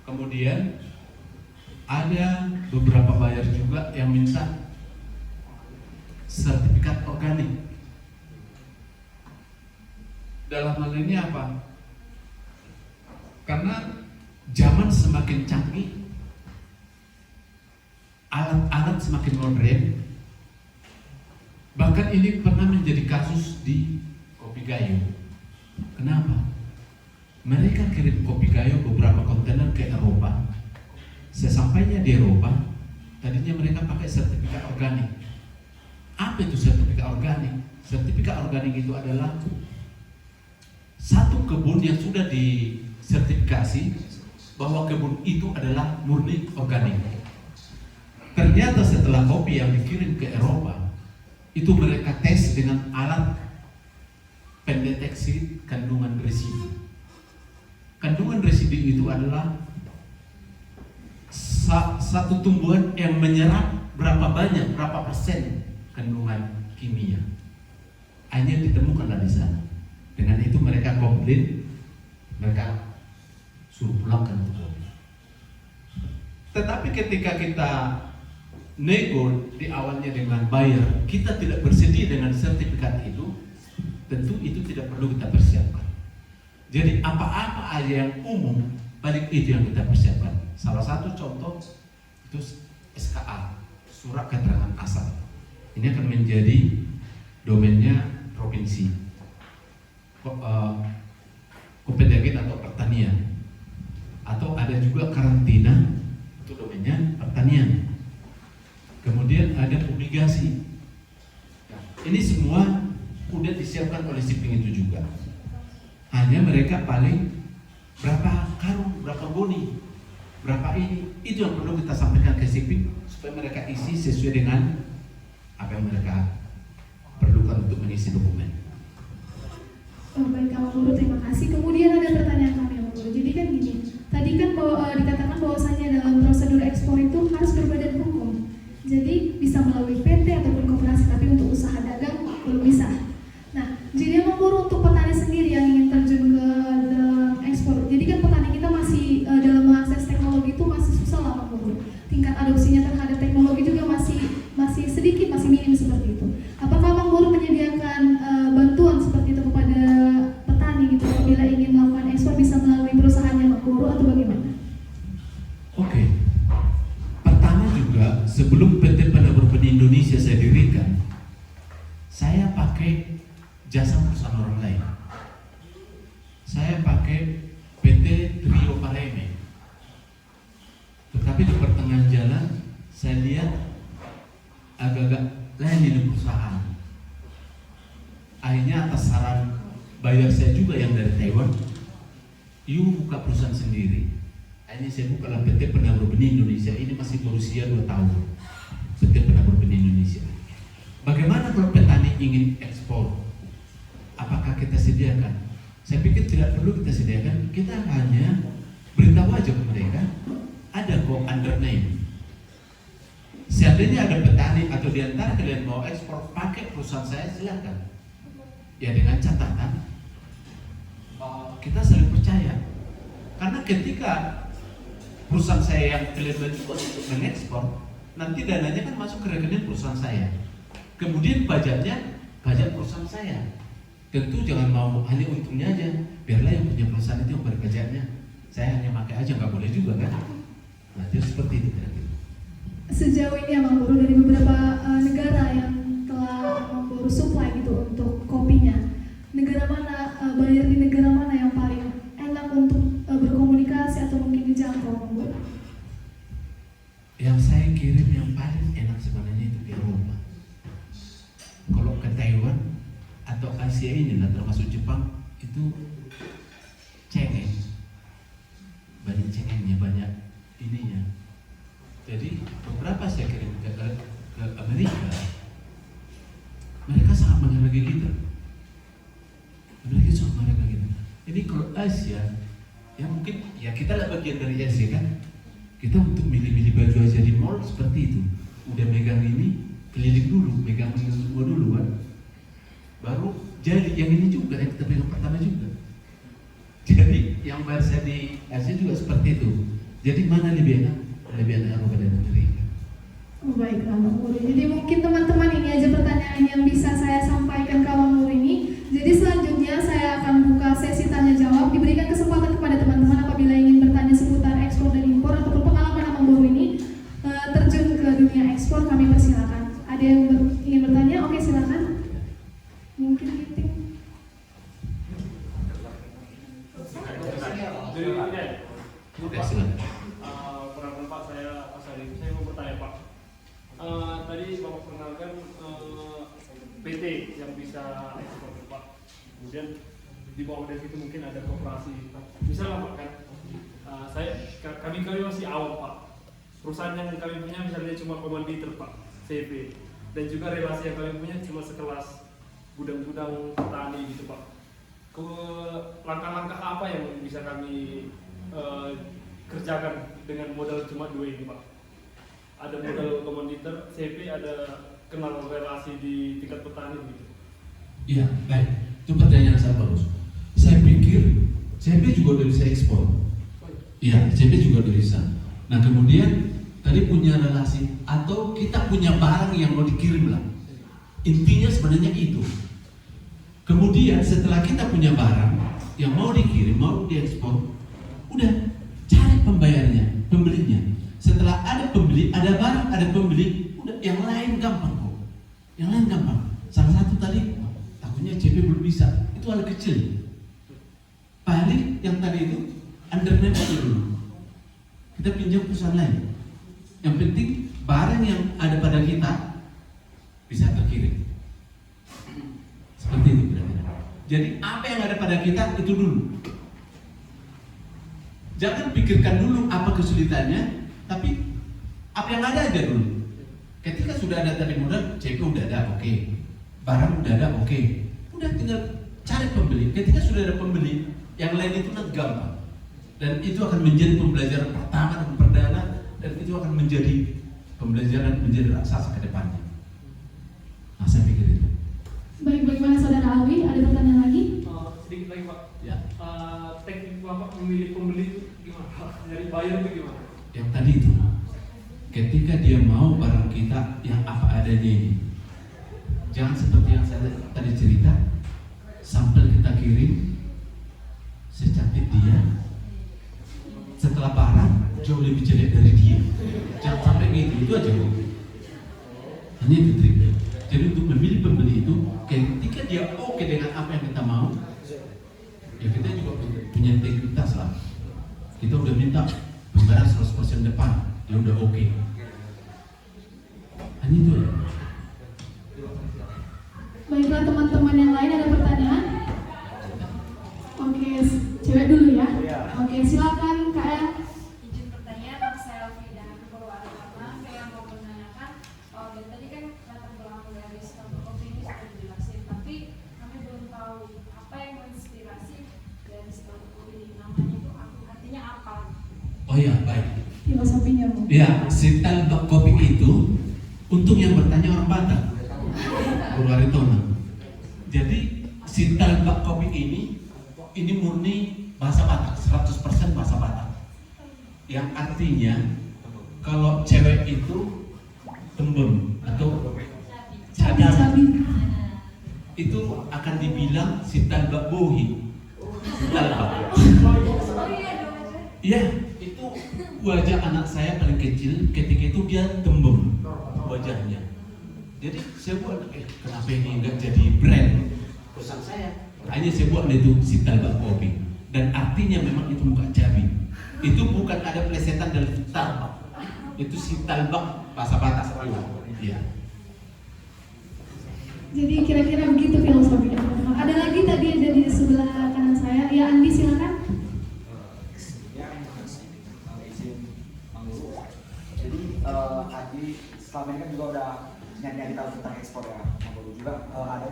Kemudian ada beberapa buyer juga yang minta sertifikat organik. Dalam hal ini apa? Karena zaman semakin canggih, alat-alat semakin modern, Bahkan ini pernah menjadi kasus di Kopi Gayo. Kenapa? Mereka kirim kopi gayo beberapa kontainer ke Eropa. Sesampainya di Eropa, tadinya mereka pakai sertifikat organik. Apa itu sertifikat organik? Sertifikat organik itu adalah satu kebun yang sudah disertifikasi bahwa kebun itu adalah murni organik. Ternyata setelah kopi yang dikirim ke Eropa, itu mereka tes dengan alat pendeteksi kandungan residu. Kandungan residu itu adalah satu tumbuhan yang menyerap berapa banyak, berapa persen kandungan kimia. Hanya ditemukanlah di sana. Dengan itu mereka komplain, mereka suruh pulangkan itu kopi. Tetapi ketika kita nego di awalnya dengan buyer, kita tidak bersedia dengan sertifikat itu, tentu itu tidak perlu kita persiapkan. Jadi apa-apa aja yang umum, balik itu yang kita persiapkan. Salah satu contoh itu SKA, surat keterangan asal. Ini akan menjadi domainnya provinsi, Kopenhagen atau pertanian, atau ada juga karantina, itu domainnya pertanian. Kemudian ada publikasi. Nah, ini semua udah disiapkan oleh shipping itu juga. Hanya mereka paling berapa karung, berapa boni, berapa ini, itu yang perlu kita sampaikan ke shipping supaya mereka isi sesuai dengan apa yang mereka perlukan untuk mengisi dokumen. Oh, baik Kang Guru, terima kasih. Kemudian ada pertanyaan kami Kang Guru. Jadi kan gini, tadi kan dikatakan bahwasanya dalam prosedur ekspor itu harus berbadan hukum. Jadi bisa melalui PT ataupun koperasi, tapi untuk usaha dagang belum bisa. Nah, jadi Kang Guru untuk petani sendiri yang ingin terjun ke dalam ekspor, jadi kan petani kita masih dalam mengakses teknologi itu masih susah lah Kang Guru. Tingkat adopsinya terhadap teknologi juga masih sedikit, masih minim seperti itu. Apakah Kang Guru menyediakan bantuan seperti itu kepada petani gitu apabila ingin melakukan ekspor, bisa melalui perusahaannya Kang Guru atau bagaimana? Oke. Pertama juga sebelum PT Penabur Benih Indonesia saya dirikan, saya pakai jasa perusahaan orang lain. Saya pakai PT Trio Pareme. Tetapi di pertengahan jalan saya lihat agak-agak lain di perusahaan. Akhirnya atas saran buyer saya juga yang dari Taiwan, you buka perusahaan sendiri. Akhirnya saya buka PT Penabur Benih Indonesia. Ini masih berusia 2 tahun. PT Penabur Benih Indonesia. Bagaimana kalau petani ingin ekspor? Apakah kita sediakan? Saya pikir tidak perlu kita sediakan. Kita hanya beritahu aja ke mereka, ada kok under name. Seandainya ada petani atau diantara kalian mau ekspor pakai perusahaan saya, silakan. Ya dengan catatan kita saling percaya. Karena ketika perusahaan saya yang kalian bentuk untuk mengekspor, nanti dananya kan masuk ke rekening perusahaan saya. Kemudian pajaknya pajak perusahaan saya. Tentu jangan mau hanya untungnya aja, biarlah yang punya perusahaan itu yang bayar pajaknya. Saya hanya pakai aja, nggak boleh juga kan? Nah, jadi seperti itu kira-kira. Sejauh ini Kang Guru dari beberapa negara yang telah Kang Guru supply gitu untuk kopinya, negara mana, buyer di negara mana yang paling enak untuk berkomunikasi atau mungkin dijangkau Kang Guru? Yang saya kirim yang paling enak sebenarnya itu di Eropa. Kalau ke Taiwan atau Asia ini lah, termasuk Jepang, itu cengeng, banyak cengengnya, banyak ininya. Jadi beberapa saya kirim ke Amerika, mereka sangat menghargai kita. Mereka sangat menghargai kita. Ini kalau Asia, ya mungkin ya kita lah bagian dari Asia kan. Kita untuk milih-milih baju aja di mall seperti itu. Udah megang ini, keliling dulu, megang semua dulu kan. Baru jadi yang ini juga yang kita pegang pertama juga. Jadi yang bayar saya di Asia juga seperti itu. Jadi mana lebih enak? Lebih enak Eropa dan Amerika. Oh, baik Kang Guru. Jadi mungkin teman-teman ini aja pertanyaan yang bisa saya sampaikan ke Kang Guru ini. Jadi selanjutnya saya akan buka sesi tanya jawab. Diberikan kesempatan kepada teman-teman apabila ingin bertanya seputar ekspor dan impor ataupun pengalaman Kang Guru ini terjun ke dunia ekspor, kami persilakan. Ada yang ingin bertanya? Oke, silakan. kemudian di bawah dari situ mungkin ada koperasi. Misalnya Pak kan, kami masih awam Pak. Perusahaan yang kami punya misalnya cuma komanditer Pak, CP, dan juga relasi yang kami punya cuma sekelas gudang-gudang petani gitu Pak. Langkah-langkah apa yang bisa kami kerjakan dengan modal cuma 2 ini Pak? Ada modal komanditer, CP, ada kenal relasi di tingkat petani gitu. Iya, baik. Itu pertanyaan yang sangat bagus. Saya pikir CP juga udah bisa ekspor. Iya, CP juga udah bisa. Nah kemudian tadi punya relasi atau kita punya barang yang mau dikirim lah. Intinya sebenarnya itu. Kemudian setelah kita punya barang yang mau dikirim, mau diekspor, udah cari pembayarnya, pembelinya. Setelah ada pembeli, ada barang, ada pembeli, udah yang lain gampang kok. Yang lain gampang. Salah satu tadi takutnya CP belum bisa, itu hal kecil. Paling yang tadi itu undernet aja dulu. Kita pinjam perusahaan lain. Yang penting barang yang ada pada kita bisa terkirim. Seperti itu kira-kira. Jadi apa yang ada pada kita itu dulu. Jangan pikirkan dulu apa kesulitannya, tapi apa yang ada aja dulu. Ketika sudah ada tadi modal, CP udah ada, oke. Barang udah ada, oke. Udah tinggal cari pembeli. Ketika sudah ada pembeli, yang lain itu nanti gampang. Dan itu akan menjadi pembelajaran pertama dan perdana, dan itu akan menjadi pembelajaran menjadi raksasa ke depannya. Nah, saya pikir itu. Baik, bagaimana Saudara Alwi? Ada pertanyaan lagi? Sedikit lagi Pak. Ya. Teknik Bapak memilih pembeli itu gimana Pak? Dari buyer itu gimana? Yang tadi itu, ketika dia mau barang kita yang apa adanya ini, jangan seperti yang saya tadi cerita, sampel kita kirim secantik dia, setelah barang jauh lebih jelek dari dia. Jangan sampai gitu, itu aja. Hanya itu triknya. Jadi untuk memilih pembeli itu, ketika dia oke dengan apa yang kita mau, ya kita juga punya integritas lah. Kita udah minta pembayaran 100% depan, dia udah oke. Hanya itu ya. Baiklah teman-teman yang lain, ada pertanyaan? Oke, cewek dulu ya. Oke, silakan Kak El. Izin pertanyaan, nama saya Alfrida Purwakarta. Saya mau menanyakan, dari tadi kan latar belakang dari Startup Coffee ini sudah dijelasin, tapi kami belum tahu apa yang menginspirasi dari Startup Coffee ini. Namanya itu artinya apa? Oh ya, baik. Filosofinya Bu. Ya, Startup Coffee itu untuk yang bertanya orang Batak, Purwaritona. Jadi Startup Coffee ini murni bahasa Batak, 100% bahasa Batak. Yang artinya kalau cewek itu tembem atau Cabi-cabi. itu akan dibilang Sitalbak Bohi. Sitalbak. Oh iya dong. Iya, itu wajah anak saya paling kecil ketika itu dia tembem wajahnya. Jadi saya buat, kenapa ini enggak jadi brand perusahaan saya? Hanya saya buat itu Sitalbak Kopi. Dan artinya memang itu muka cabi. Itu bukan ada plesetan dari Starbuck. Itu Sitalbak bahasa Batak. Iya. Jadi kira-kira begitu filosofinya. Ada lagi tadi ada di sebelah kanan saya. Ya Andi silakan. Jadi Adi selama ini kan juga udah nyari tahu tentang ekspor ya. Lalu juga ada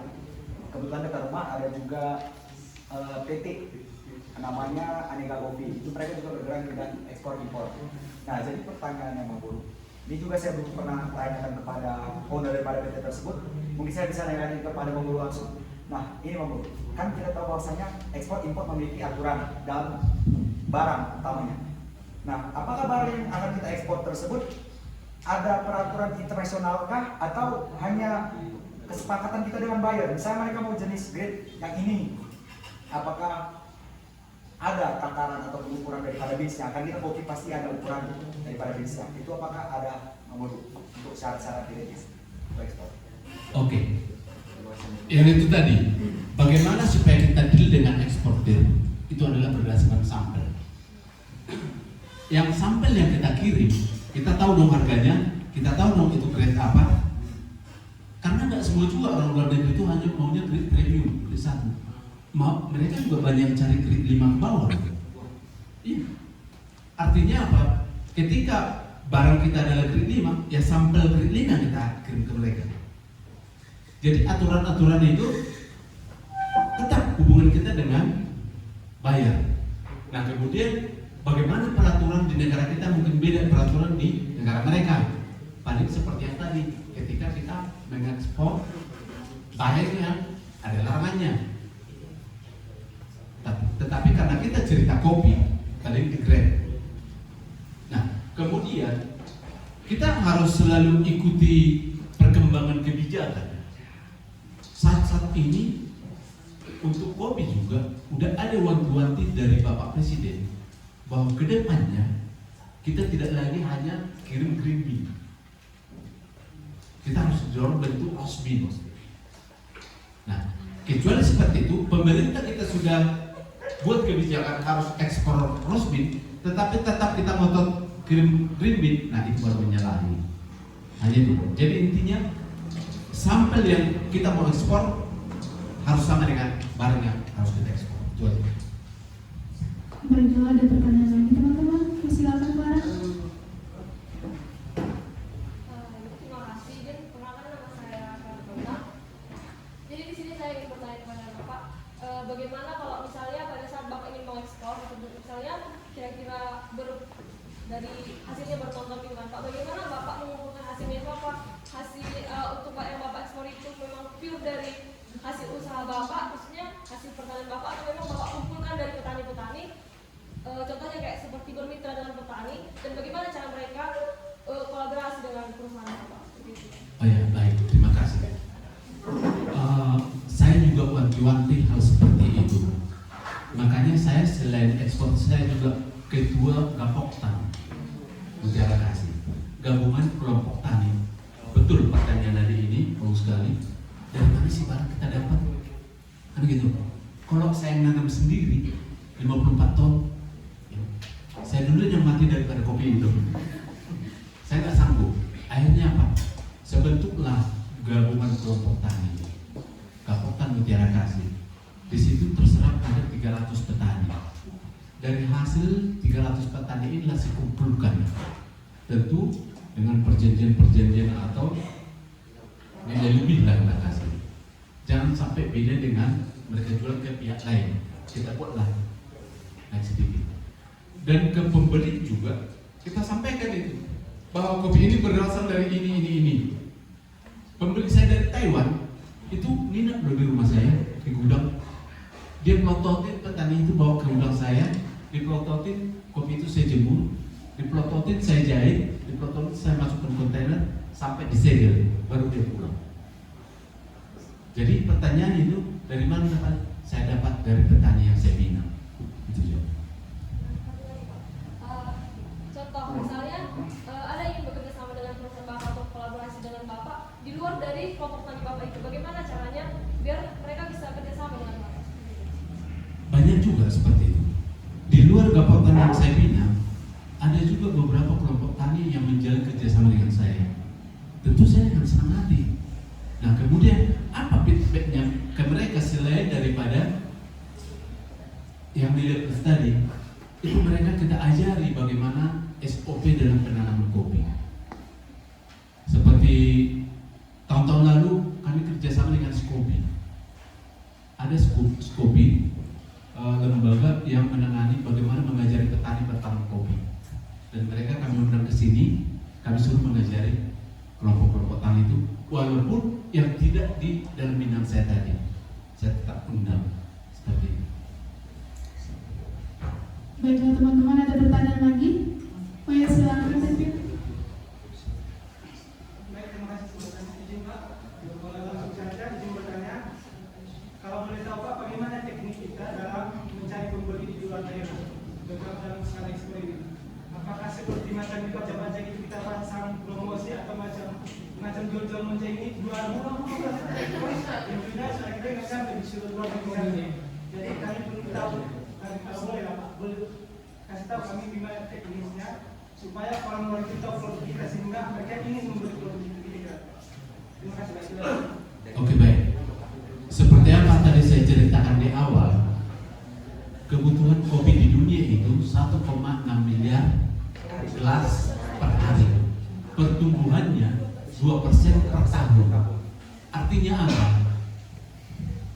kebetulan dekat rumah ada juga PT namanya Aneka Coffee. Itu mereka juga bergerak di bidang ekspor impor. Nah jadi pertanyaannya Bang Buru, ini juga saya belum pernah tanyakan kepada owner daripada PT tersebut. Mungkin saya bisa tanyakan kepada Bang Buru langsung. Nah ini Bang Buru, kan kita tahu bahwasanya ekspor impor memiliki aturan dalam barang utamanya. Nah, apakah barang yang akan kita ekspor tersebut ada peraturan internasional kah atau hanya kesepakatan kita dengan buyer? Misalnya mereka mau jenis grade yang ini, apakah ada takaran atau ukuran daripada beansnya? Kan kita kopi pasti ada ukuran daripada beansnya. Itu apakah ada nomor untuk syarat-syarat direktif untuk ekspor? Oke. Yang itu tadi, bagaimana supaya kita deal dengan eksportir? Itu adalah berdasarkan sampel. Yang sampel yang kita kirim, kita tahu dong harganya, kita tahu dong itu grade apa. Karena nggak semua juga orang luar negeri itu hanya maunya grade premium, grade 1. mereka juga banyak cari grade 5 ke bawah. Iya. Artinya apa? Ketika barang kita adalah grade 5, ya sampel grade 5 kita kirim ke mereka. Jadi aturan-aturan itu tetap hubungan kita dengan bayar. Nah kemudian bagaimana peraturan di negara kita mungkin beda peraturan di negara mereka. Paling seperti yang tadi, ketika kita mengekspor bayarnya ada larangannya. Tetapi karena kita cerita kopi, paling di grade. Nah kemudian kita harus selalu ikuti perkembangan kebijakan. Saat-saat ini untuk kopi juga udah ada wanti-wanti dari Bapak Presiden bahwa kedepannya kita tidak lagi hanya kirim green bean. Kita harus dorong bentuk roast bean. Nah, kecuali seperti itu, pemerintah kita sudah buat kebijakan harus ekspor roast bean, tetapi tetap kita ngotot kirim green bean. Nah, itu baru menyalahi. Hanya itu. Jadi intinya sampel yang kita mau ekspor harus sama dengan barang yang harus kita ekspor. Itu aja. Baiklah, ada pertanyaan lagi teman-teman? Silakan Clara. Terima kasih. Dan perkenalkan nama saya Karina. Jadi di sini saya ingin bertanya kepada Bapak, bagaimana kalau misalnya pada saat Bapak ingin mengekspor atau misalnya kira-kira dari hasilnya bertonton dengan Pak, bagaimana Bapak mengumpulkan hasilnya itu apa? Hasil untuk yang Bapak ekspor itu memang pure dari hasil usaha Bapak, maksudnya hasil pertanian Bapak, atau memang Bapak kumpulkan dari petani-petani, contohnya kayak seperti bermitra dengan petani, dan bagaimana cara mereka kolaborasi dengan perusahaan Bapak? Oh ya, baik, terima kasih. Saya juga wanti-wanti hal seperti itu. Makanya saya selain ekspor, saya juga ketua Gapoktan Mutiara Kasih, gabungan kelompok tani. Betul pertanyaan hari ini, bagus sekali. Dari mana sih barang kita dapat? Kan gitu. Kalau saya nanam sendiri 54 ton, ya, saya dulu yang mati daripada kopi itu. Saya nggak sanggup. Akhirnya apa? Sebentuklah gabungan kelompok tani, Gapoktan Mutiara Kasih. Di situ terserap ada 300 petani. Dari hasil 300 petani inilah saya kumpulkan. Tentu dengan perjanjian-perjanjian atau nilai lebih lah kita kasih. Jangan sampai beda dengan mereka jual ke pihak lain. Kita buatlah naik sedikit. Dan ke pembeli juga kita sampaikan itu bahwa kopi ini berasal dari ini. Pembeli saya dari Taiwan itu nginep loh di rumah saya di gudang. Dia melototin petani itu bawa ke gudang saya, dipelototin kopi itu saya jemur, dipelototin saya jahit, dipelototin saya masukkan kontainer sampai disegel, baru dia pulang. Jadi pertanyaan itu dari mana dapat? Saya dapat dari petani yang saya bina. Itu jawab. Contoh misalnya ada yang bekerja sama dengan perusahaan Bapak atau kolaborasi dengan Bapak di luar dari kelompok tani Bapak itu, bagaimana caranya biar mereka bisa kerjasama dengan Bapak? Banyak juga seperti itu. Di luar Gapoktan yang saya bina, ada juga beberapa kelompok tani yang menjalin kerjasama dengan saya. Tentu saya dengan senang hati. Nah kemudian apa feedbacknya ke mereka selain daripada yang dilihat tadi? Itu mereka kita ajari bagaimana SOP dalam penanaman kopi. Seperti tahun-tahun lalu kami kerjasama dengan Skobi. Ada Skobi, lembaga yang menangani bagaimana mengajari petani bertanam kopi. Dan mereka kami undang ke sini, kami suruh mengajari kelompok-kelompok tani itu, walaupun yang tidak di dalam minat saya tadi, saya tetap undang seperti itu. Baiklah teman-teman, ada pertanyaan lagi? Oh ya, silakan Tepin. Baik, terima kasih sebelumnya. Izin Pak, langsung saja izin bertanya. Kalau boleh tahu Pak, bagaimana teknik kita dalam mencari pembeli di luar daerah, terutama dalam skala ekspor ini? Apakah seperti macam di baca-baca itu kita pasang promosi atau macam jual-jual meja ini jual murah-murah? Tentunya saya kira nggak sampai disuruh luar negeri. Jadi kami perlu tahu, kalau boleh lah Pak, boleh kasih tahu kami gimana teknisnya supaya orang luar itu tahu produk kita sehingga mereka ingin membeli produk kita. Terima kasih Pak. Oke, baik. Seperti apa tadi saya ceritakan di awal, kebutuhan kopi di dunia itu 1,6 miliar gelas per hari. Pertumbuhannya 2% per tahun. Artinya apa?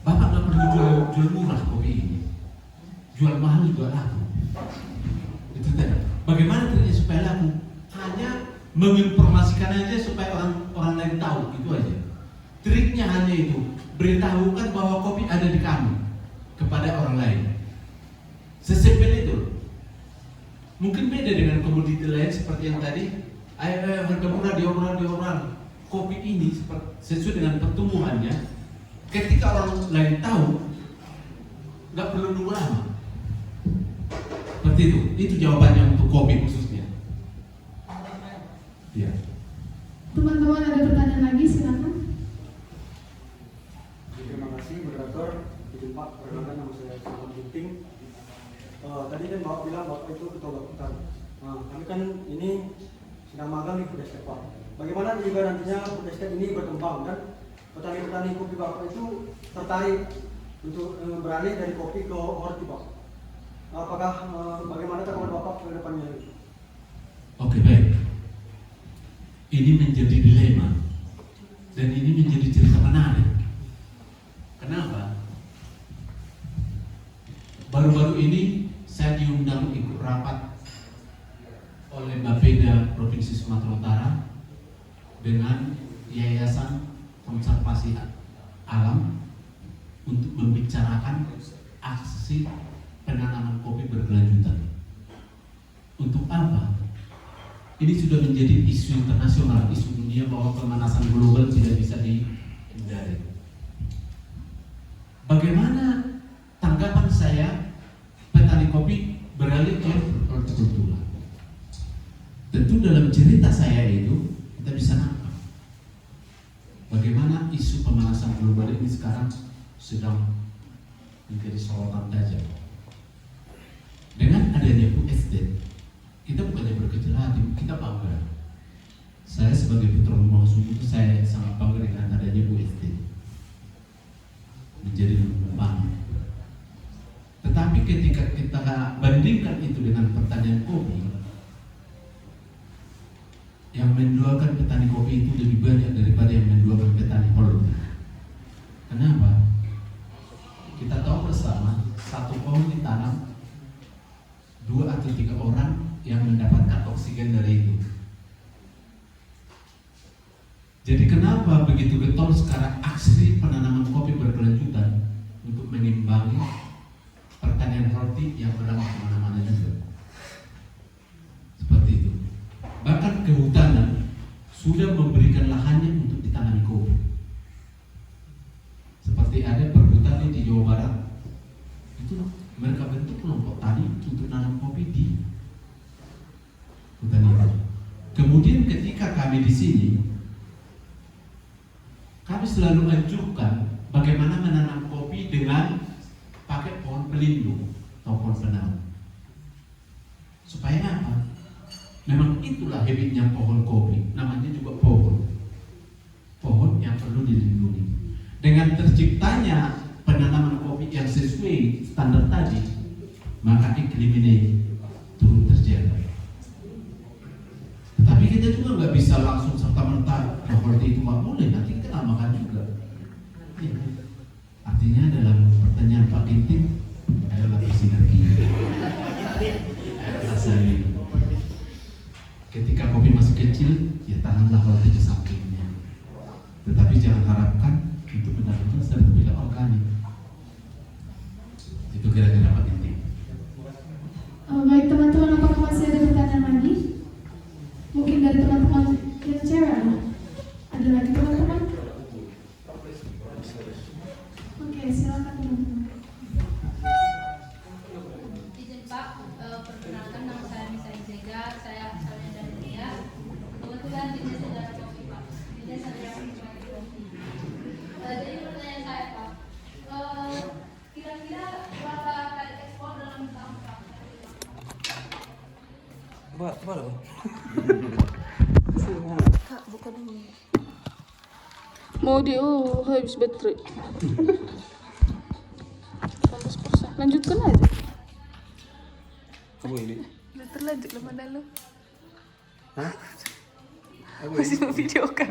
Bapak nggak perlu jual murah kopi ini. Jual mahal juga laku. Itu tadi. Bagaimana caranya supaya laku? Hanya menginformasikan aja supaya orang lain tahu, itu aja. Triknya hanya itu, beritahukan bahwa kopi ada di kamu kepada orang lain. Sesimpel itu. Mungkin beda dengan komoditi lain seperti yang tadi, harga murah diorang. Kopi ini sesuai dengan pertumbuhannya. Ketika orang lain tahu, nggak perlu nunggu lama. Seperti itu jawabannya untuk kopi khususnya. Ya. Teman-teman ada pertanyaan lagi, silakan. Terima kasih moderator. Izin Pak, perkenalkan nama saya Salam Ginting. Tadi kan Bapak bilang Bapak itu ketua Bakutan. Nah, kami kan ini sedang magang di Food Estate Pak. Bagaimana jika nantinya Food Estate ini berkembang dan petani-petani kopi Bapak itu tertarik untuk beralih dari kopi ke horti Pak? Apakah bagaimana tanggapan Bapak ke depannya? Oke, baik. Ini menjadi dilema dan ini menjadi cerita menarik. Kenapa? Baru-baru ini saya diundang ikut rapat oleh Bapeda Provinsi Sumatera Utara dengan Yayasan Konservasi Alam untuk membicarakan aksi penanaman kopi berkelanjutan. Untuk apa? Ini sudah menjadi isu internasional, isu dunia bahwa pemanasan global tidak bisa dihindari. Bagaimana tanggapan saya petani kopi beralih ke hortikultura? Tentu dalam cerita saya itu kita bisa nampak bagaimana isu pemanasan global ini sekarang sedang menjadi sorotan tajam. Dengan adanya food estate, kita bukannya berkecil hati, kita bangga. Saya sebagai putra rumah suku itu saya sangat bangga dengan adanya food estate. Menjadi bangga. Tetapi ketika kita bandingkan itu dengan pertanian kopi, yang menjualkan petani kopi itu lebih banyak daripada yang menjualkan petani holti. Kenapa? Kita tahu bersama, satu pohon ditanam 2 atau 3 orang yang mendapatkan oksigen dari itu. Jadi kenapa begitu getol sekarang aksi penanaman kopi berkelanjutan untuk mengimbangi pertanian roti yang berdampak kemana-mana juga. Seperti itu. Bahkan kehutanan sudah memberikan lahannya untuk ditanami kopi. Seperti ada perhutani di Jawa Barat, itu mereka bentuk kelompok tani untuk nanam kopi di hutan itu. Kemudian ketika kami di sini, kami selalu anjurkan bagaimana menanam kopi dengan pakai pohon pelindung atau pohon penau. Supaya apa? Memang itulah habitnya pohon kopi. Namanya juga pohon. Pohon yang perlu dilindungi. Dengan terciptanya penanaman kopi yang sesuai standar tadi, maka iklim ini turut terjaga. Tetapi kita juga nggak bisa langsung serta-merta bahwa itu nggak boleh, nanti kita namakan juga. Ya. Artinya dalam pertanyaan Pak Ginting adalah bersinergi. Rasanya ketika kopi masih kecil, ya tanamlah roti ke sampingnya. Tetapi jangan harapkan itu benar-benar berbeda organik. Itu kira-kira Pak Ginting. Baik teman-teman, apakah masih ada pertanyaan lagi? Mungkin dari teman-teman yang cewek ada lagi teman-teman? Oke, silakan teman-teman. Izin Pak, perkenalkan nama saya Misa Izega, saya asalnya dari Ria. Kebetulan di desa Darah Kopi Pak, di desa Darah Kopi. Jadi pertanyaan saya Pak, kira-kira berapa kali ekspor dalam tahun Pak? Kak, buka dulu. Mau dia habis baterai. 100%. Lanjutkan aja. Apa ini? Udah terlanjut lu mana lu? Hah? Apa Masih ini? mau video kan?